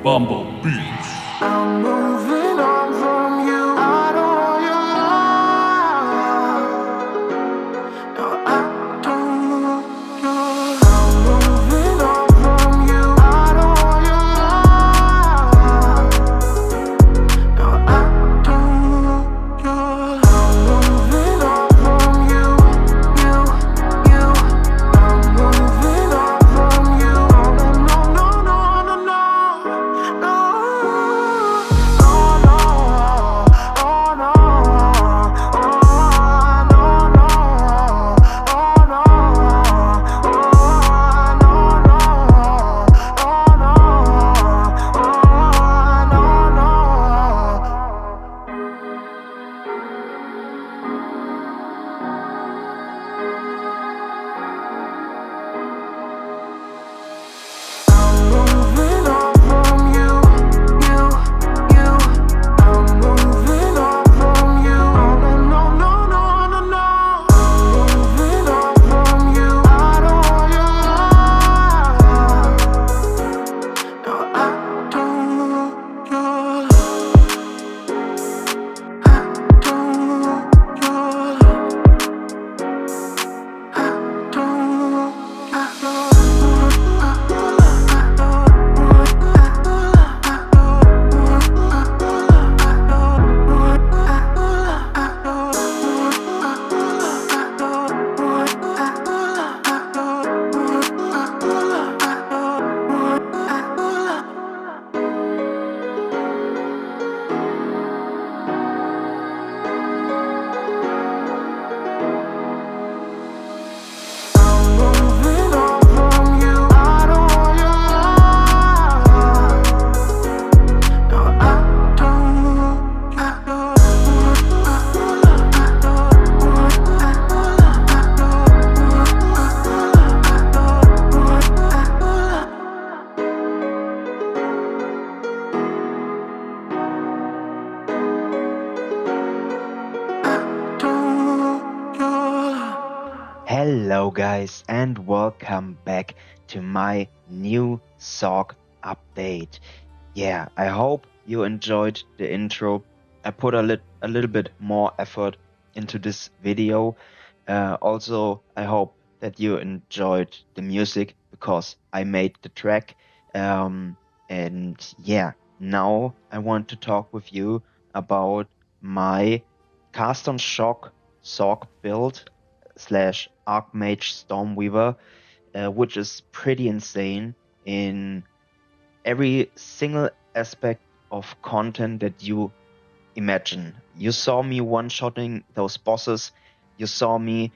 Bumble Beats. I'm moving on from you. I don't want your love. No, I don't want your love. I'm moving on from you. I don't want your love. No, I don't want your love. I'm moving on from you. I'm moving on from you. No, no, no, no, no, no. Hello guys and welcome back to my new SOG update. Yeah, I hope you enjoyed the intro. I put a little bit more effort into this video. Also, I hope that you enjoyed the music because I made the track. And yeah, now I want to talk with you about my Cast on Shock SOG build / Archmage Stormweaver, which is pretty insane in every single aspect of content that you imagine. You saw me one-shotting those bosses. You saw me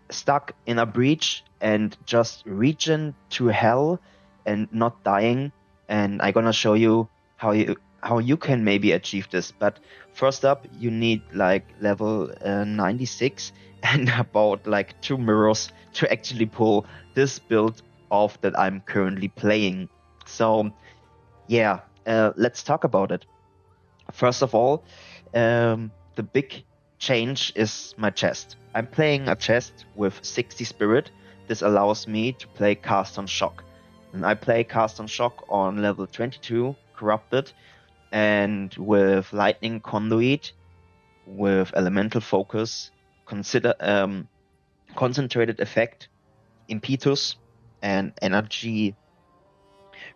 stuck in a breach and just reaching to hell and not dying. And I'm gonna show you how you can maybe achieve this. But first up, you need like level 96 and about like 2 mirrors to actually pull this build off that I'm currently playing. So yeah, let's talk about it. First of all, the big change is my chest. I'm playing a chest with 60 spirit. This allows me to play Cast on Shock. And I play Cast on Shock on level 22, Corrupted, and with Lightning Conduit, with Elemental Focus, Concentrated Effect, Impetus, and Energy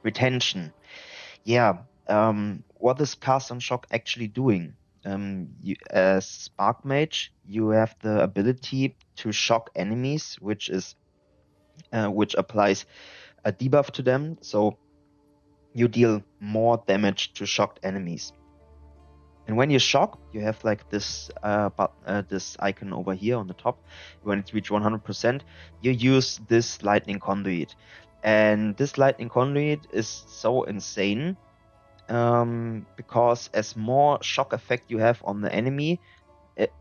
Retention. Yeah, what is Cast on Shock actually doing? As Spark Mage, you have the ability to shock enemies, which applies a debuff to them, so you deal more damage to shocked enemies. And when you shock, you have like this this icon over here on the top. When it reaches 100%, you use this Lightning Conduit. And this Lightning Conduit is so insane because as more shock effect you have on the enemy,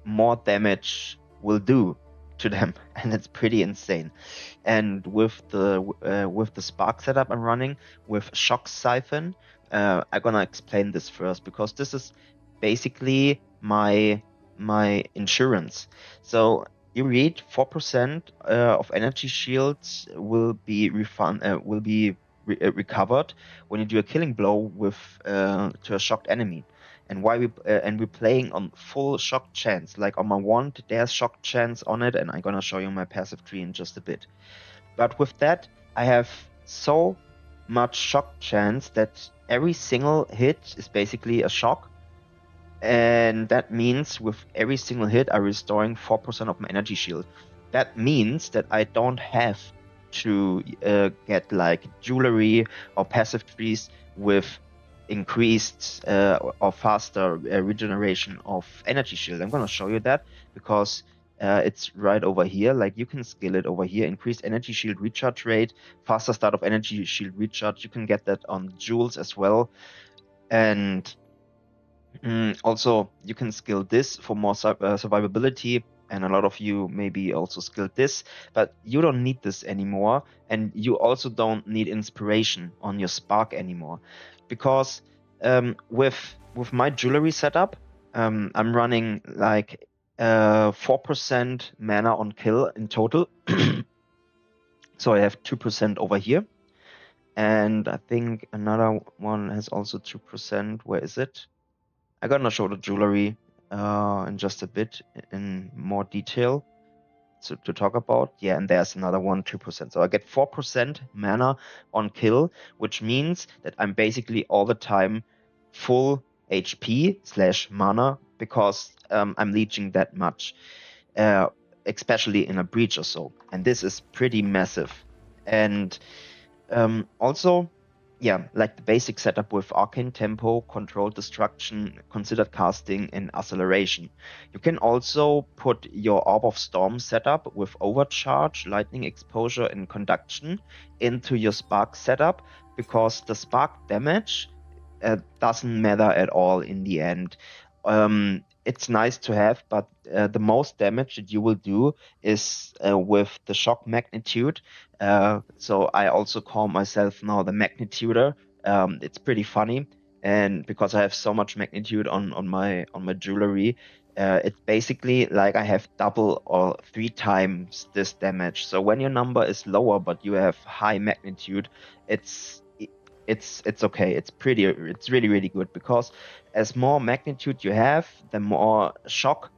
more damage will do to them, and it's pretty insane. And with the Spark setup I'm running with Shock Siphon, I'm gonna explain this first because this is basically my insurance. So you read 4% of energy shields will be recovered when you do a killing blow with to a shocked enemy. And we're playing on full shock chance. Like on my wand, there's shock chance on it, and I'm gonna show you my passive tree in just a bit. But with that, I have so much shock chance that every single hit is basically a shock. And that means with every single hit, I'm restoring 4% of my energy shield. That means that I don't have to get like jewelry or passive trees with increased or faster regeneration of energy shield. I'm going to show you that because it's right over here. Like you can skill it over here. Increased energy shield recharge rate, faster start of energy shield recharge. You can get that on jewels as well. And also, you can skill this for more survivability, and a lot of you maybe also skilled this, but you don't need this anymore, and you also don't need inspiration on your spark anymore, because with my jewelry setup, I'm running like 4% mana on kill in total, so I have 2% over here, and I think another one has also 2%. Where is it? I'm gonna show the jewelry in just a bit in more detail to talk about. Yeah, and there's another one, 2%. So I get 4% mana on kill, which means that I'm basically all the time full HP / mana because I'm leeching that much, especially in a breach or so. And this is pretty massive. And also, yeah, like the basic setup with arcane tempo, controlled destruction, considered casting, and acceleration. You can also put your Orb of Storm setup with overcharge, lightning exposure, and conduction into your spark setup because the spark damage doesn't matter at all in the end. It's nice to have, but the most damage that you will do is with the shock magnitude. So I also call myself now the magnituder. It's pretty funny, and because I have so much magnitude on my jewelry, it's basically like I have double or 3 times this damage. So when your number is lower but you have high magnitude, it's okay. It's really good because as more magnitude you have, the more shock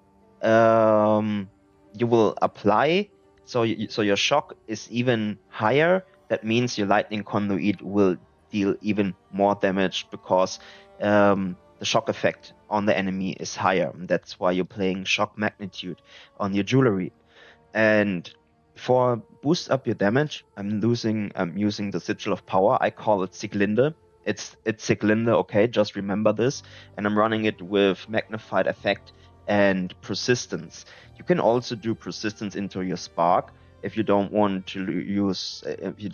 you will apply. So your shock is even higher. That means your lightning conduit will deal even more damage because the shock effect on the enemy is higher. And that's why you're playing shock magnitude on your jewelry. And for boost up your damage, I'm using the Sigil of Power. I call it Siglinde. It's Siglinde, okay, just remember this. And I'm running it with Magnified Effect and Persistence. You can also do Persistence into your Spark if you don't want to use, if you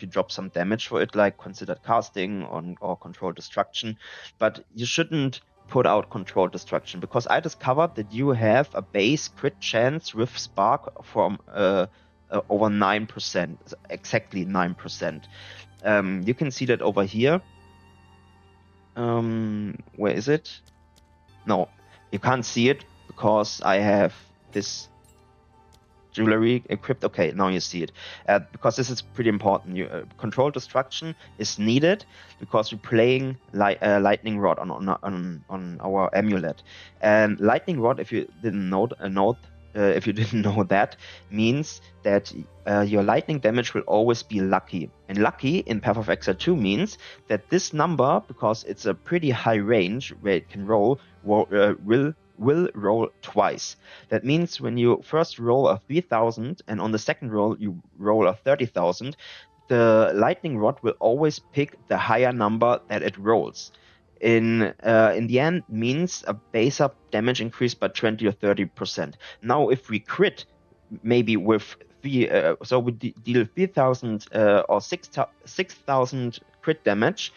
drop some damage for it, like Considered Casting or Controlled Destruction. But you shouldn't put out Controlled Destruction because I discovered that you have a base crit chance with Spark from over 9%, exactly 9%. You can see that over here. Where is it? No, you can't see it because I have this jewelry equipped. Okay, now you see it. Because this is pretty important. Control destruction is needed because we're playing lightning rod on our amulet. And lightning rod, if you didn't know that, means that your lightning damage will always be lucky. And lucky in Path of Exile 2 means that this number, because it's a pretty high range where it can roll, will roll twice. That means when you first roll a 3000 and on the second roll you roll a 30,000, the lightning rod will always pick the higher number that it rolls. In the end means a base up damage increase by 20 or 30%. Now if we crit maybe with so we deal 3,000 or 6,000 crit damage,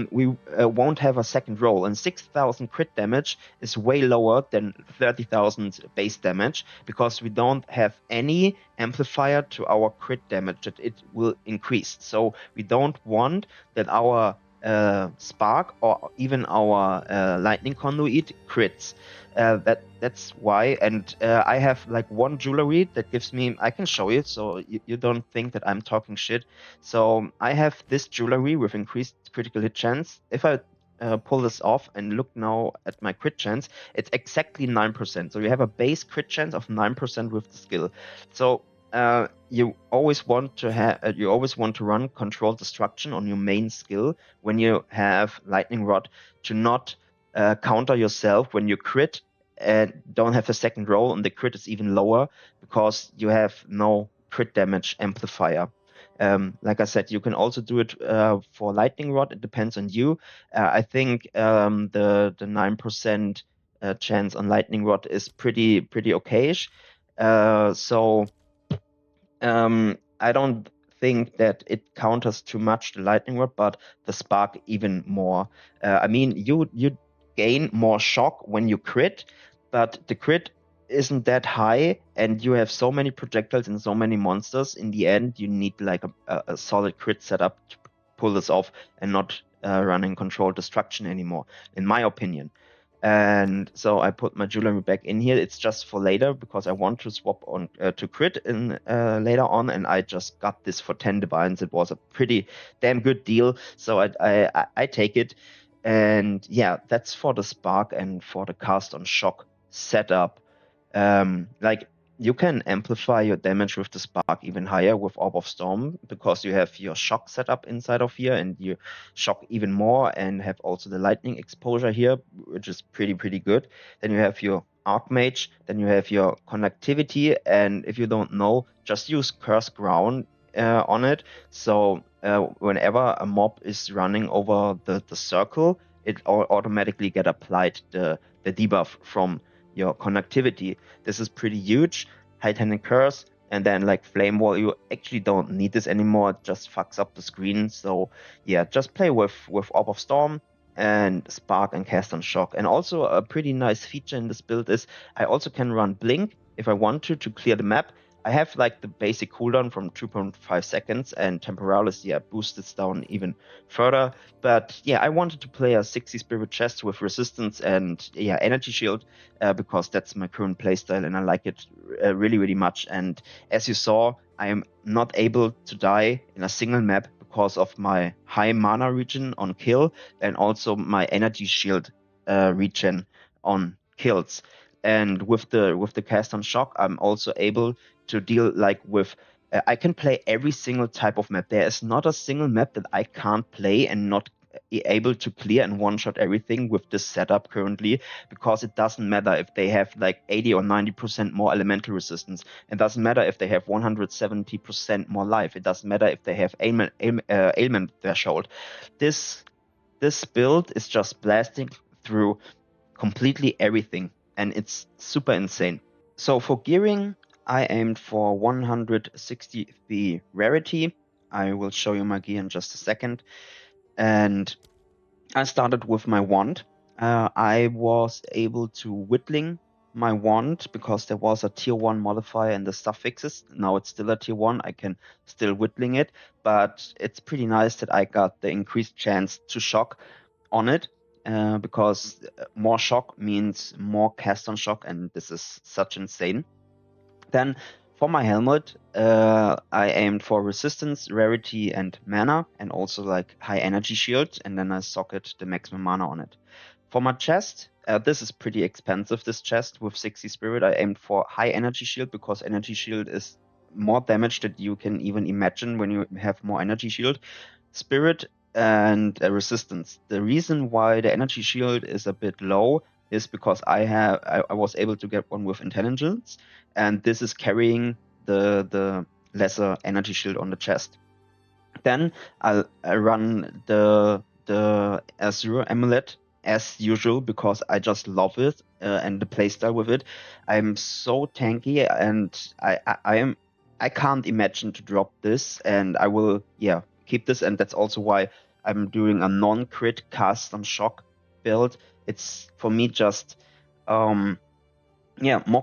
we won't have a second roll, and 6,000 crit damage is way lower than 30,000 base damage because we don't have any amplifier to our crit damage that it will increase. So we don't want that our spark or even our lightning conduit crits. That's why. And I have like one jewelry that gives me. I can show you, so you don't think that I'm talking shit. So I have this jewelry with increased critical hit chance. If I pull this off and look now at my crit chance, it's exactly 9%. So you have a base crit chance of 9% with the skill. So you always want to run controlled destruction on your main skill when you have lightning rod to not counter yourself when you crit and don't have a second roll, and the crit is even lower because you have no crit damage amplifier. Like I said, you can also do it for lightning rod. It depends on you. I think the 9% chance on lightning rod is pretty okayish. So I don't think that it counters too much the lightning rod, but the spark even more. I mean, you gain more shock when you crit, but the crit isn't that high, and you have so many projectiles and so many monsters. In the end, you need like a solid crit setup to pull this off and not running controlled destruction anymore, in my opinion. And so I put my jewelry back in here. It's just for later because I want to swap on to crit in later on, and I just got this for 10 divines. It was a pretty damn good deal, so I take it. And yeah, that's for the spark and for the cast on shock setup. Like you can amplify your damage with the spark even higher with Orb of Storm because you have your shock setup inside of here, and you shock even more and have also the lightning exposure here, which is pretty good. Then you have your Archmage, then you have your conductivity, and if you don't know, just use Curse Ground on it. So whenever a mob is running over the circle, it automatically get applied the debuff from your conductivity. This is pretty huge. Titanic Curse, and then like Flame Wall, you actually don't need this anymore. It just fucks up the screen. So yeah, just play with Orb of Storm and Spark and Cast on Shock. And also a pretty nice feature in this build is I also can run Blink if I want to clear the map. I have like the basic cooldown from 2.5 seconds, and Temporalis, yeah, boosts this down even further. But yeah, I wanted to play a 60 Spirit Chest with Resistance and yeah, Energy Shield because that's my current playstyle and I like it really much. And as you saw, I am not able to die in a single map because of my high mana regen on kill and also my Energy Shield regen on kills. And with the cast on shock, I'm also able to deal like with I can play every single type of map. There is not a single map that I can't play and not able to clear and one shot everything with this setup currently, because it doesn't matter if they have like 80 or 90% more elemental resistance. It doesn't matter if they have 170% more life. It doesn't matter if they have ailment threshold. This build is just blasting through completely everything, and it's super insane. So for gearing, I aimed for 163 rarity. I will show you my gear in just a second. And I started with my wand. I was able to whittling my wand because there was a tier 1 modifier in the suffixes. Now it's still a tier 1. I can still whittling it, but it's pretty nice that I got the increased chance to shock on it. Because more shock means more cast on shock, and this is such insane. Then for my helmet, I aimed for resistance, rarity, and mana, and also like high energy shield, and then I socket the maximum mana on it. For my chest, this is pretty expensive, this chest with 60 spirit. I aimed for high energy shield because energy shield is more damage that you can even imagine when you have more energy shield. Spirit and resistance. The reason why the energy shield is a bit low is because I was able to get one with intelligence, and this is carrying the lesser energy shield on the chest. Then I run the Azure amulet as usual because I just love it and the playstyle with it. I'm so tanky, and I can't imagine to drop this, and I will keep this, and that's also why I'm doing a non-crit cast on shock build. It's for me just more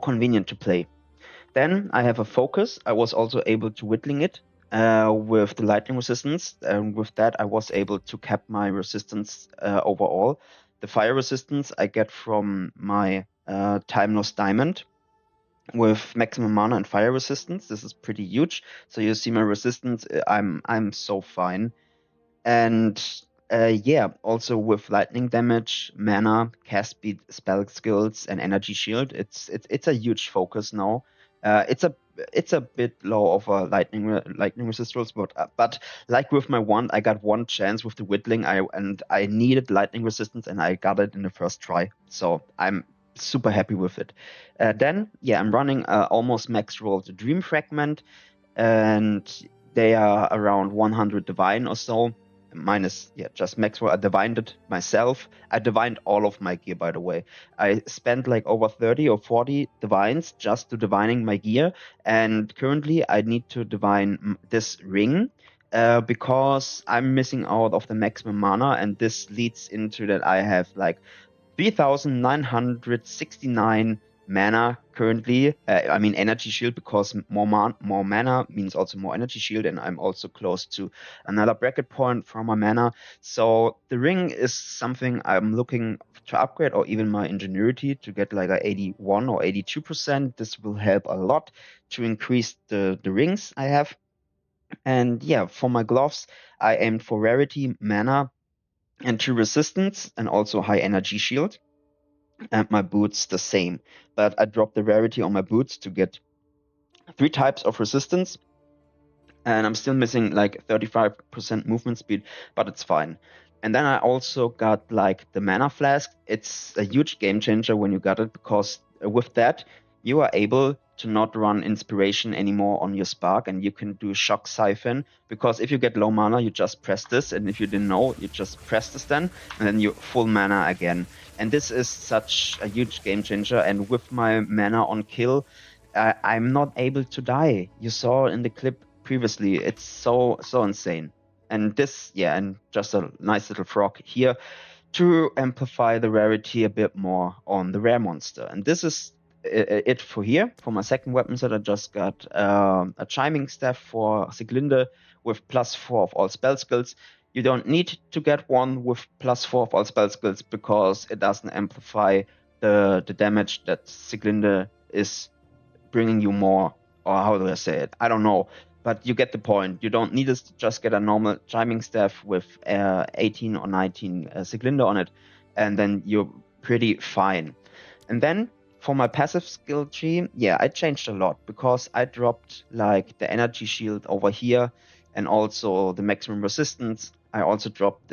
convenient to play. Then I have a focus. I was also able to whittling it with the lightning resistance. And with that, I was able to cap my resistance overall. The fire resistance I get from my Timeless Diamond with maximum mana and fire resistance. This is pretty huge. So you see my resistance. I'm so fine. And yeah, also with lightning damage, mana, cast speed, spell skills, and energy shield, it's a huge focus now. It's a bit low of a lightning resist rolls, but like with my wand, I got one chance with the whittling. I needed lightning resistance, and I got it in the first try. So I'm super happy with it. Then yeah, I'm running almost max roll the Dream Fragment, and they are around 100 divine or so. Minus, yeah, just max roll. I divined it myself. I divined all of my gear, by the way. I spent like over 30 or 40 divines just to divining my gear, and currently I need to divine this ring because I'm missing out of the maximum mana, and this leads into that I have like 3,969 mana currently. I mean energy shield, because more mana means also more energy shield, and I'm also close to another bracket point for my mana. So the ring is something I'm looking to upgrade, or even my ingenuity to get like a 81 or 82%. This will help a lot to increase the rings I have. And yeah, for my gloves, I aimed for rarity, mana, and true resistance, and also high energy shield. And my boots the same. But I dropped the rarity on my boots to get 3 types of resistance. And I'm still missing like 35% movement speed, but it's fine. And then I also got like the mana flask. It's a huge game changer when you got it, because with that, you are able to not run inspiration anymore on your spark, and you can do shock siphon. Because if you get low mana, you just press this, and if you didn't know, you just press this then, and then you full mana again. And this is such a huge game changer. And with my mana on kill, I'm not able to die. You saw in the clip previously. It's so insane. And this, yeah, and just a nice little frog here to amplify the rarity a bit more on the rare monster. And this is it for here. For my second weapon set, I just got a chiming staff for Siglinde with +4 of all spell skills. You don't need to get one with +4 of all spell skills, because it doesn't amplify the damage that Siglinde is bringing you more, or how do I say it? I don't know, but you get the point. You don't need to just get a normal chiming staff with 18 or 19 Siglinde on it, and then you're pretty fine. And then for my passive skill tree, yeah, I changed a lot, because I dropped like the energy shield over here, and also the maximum resistance. I also dropped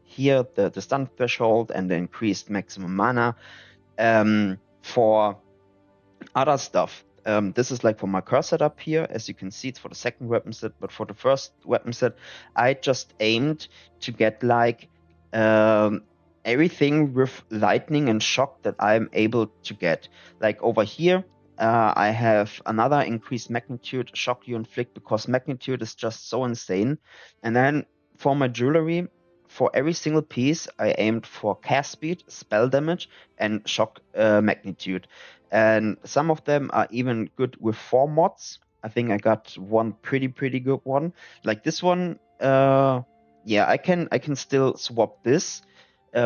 here the stun threshold and the increased maximum mana. For other stuff, this is like for my curse setup here. As you can see, it's for the second weapon set, but for the first weapon set, I just aimed to get like everything with lightning and shock that I'm able to get. Like over here, I have another increased magnitude shock you inflict, because magnitude is just so insane. And then for my jewelry, for every single piece, I aimed for cast speed, spell damage, and shock magnitude. And some of them are even good with 4 mods. I think I got one pretty good one. Like this one, yeah, I can still swap this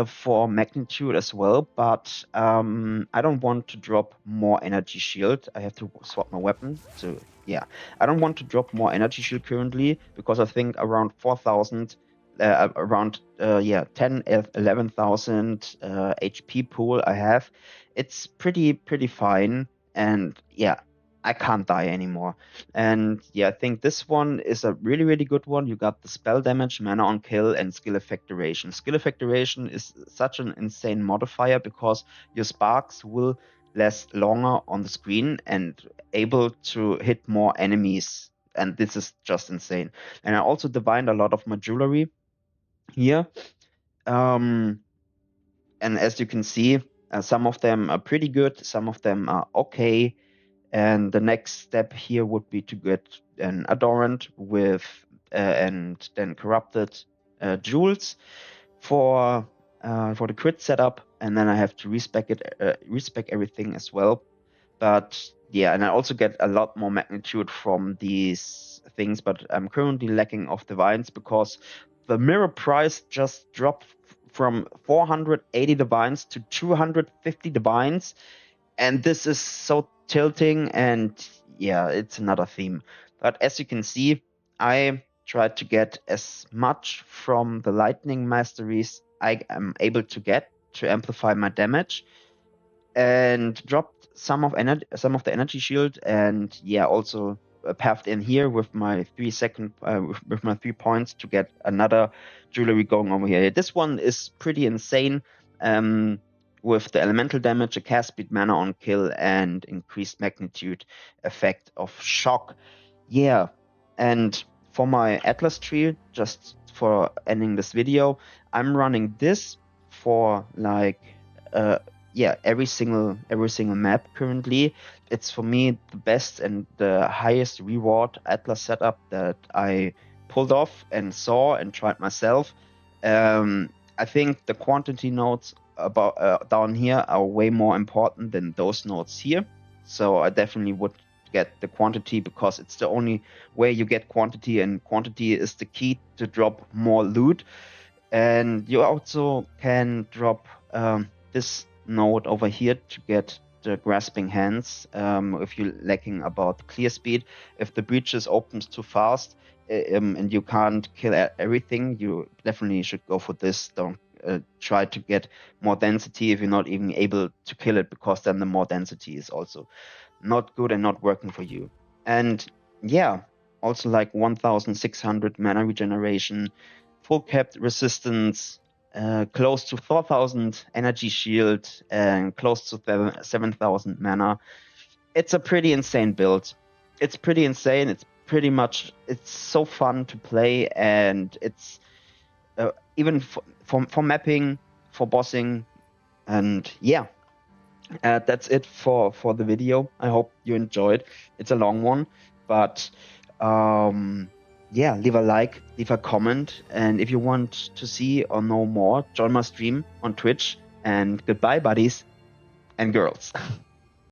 for magnitude as well, but I don't want to drop more energy shield. I have to swap my weapon. So yeah, I don't want to drop more energy shield currently, because I think around 4,000, around 10 11,000 HP pool I have. It's pretty fine, and yeah, I can't die anymore. And yeah, I think this one is a really good one. You got the spell damage, mana on kill, and skill effect duration. Skill effect duration is such an insane modifier, because your sparks will last longer on the screen and able to hit more enemies. And this is just insane. And I also divined a lot of my jewelry here. And as you can see, some of them are pretty good, some of them are okay. And the next step here would be to get an Adorant with and then corrupted jewels for the crit setup, and then I have to respec everything as well. But yeah, and I also get a lot more magnitude from these things, but I'm currently lacking of divines because the mirror price just dropped from 480 divines to 250 divines, and this is so tilting, and yeah, it's another theme. But as you can see, I tried to get as much from the lightning masteries I am able to get to amplify my damage, and dropped some of the energy shield, and yeah, also pathed in here with my 3 second with my 3 points to get another jewelry going over here. This one is pretty insane, with the elemental damage, a cast speed, mana on kill, and increased magnitude effect of shock. Yeah, and for my Atlas tree, just for ending this video, I'm running this for like yeah, every single map currently. It's for me the best and the highest reward Atlas setup that I pulled off and saw and tried myself. I think the quantity nodes about down here are way more important than those nodes here. So I definitely would get the quantity because it's the only way you get quantity, and quantity is the key to drop more loot. And you also can drop this node over here to get the grasping hands if you're lacking about clear speed. If the breaches opens too fast and you can't kill everything, you definitely should go for this. Don't try to get more density if you're not even able to kill it, because then the more density is also not good and not working for you. And yeah, also like 1600 mana regeneration, full capped resistance, close to 4000 energy shield, and close to 7000 mana. It's a pretty insane build. It's pretty insane. It's so fun to play, and it's even for mapping, for bossing, and yeah. That's it for the video. I hope you enjoyed. It's a long one, but yeah, leave a like, leave a comment, and if you want to see or know more, join my stream on Twitch. And goodbye, buddies and girls.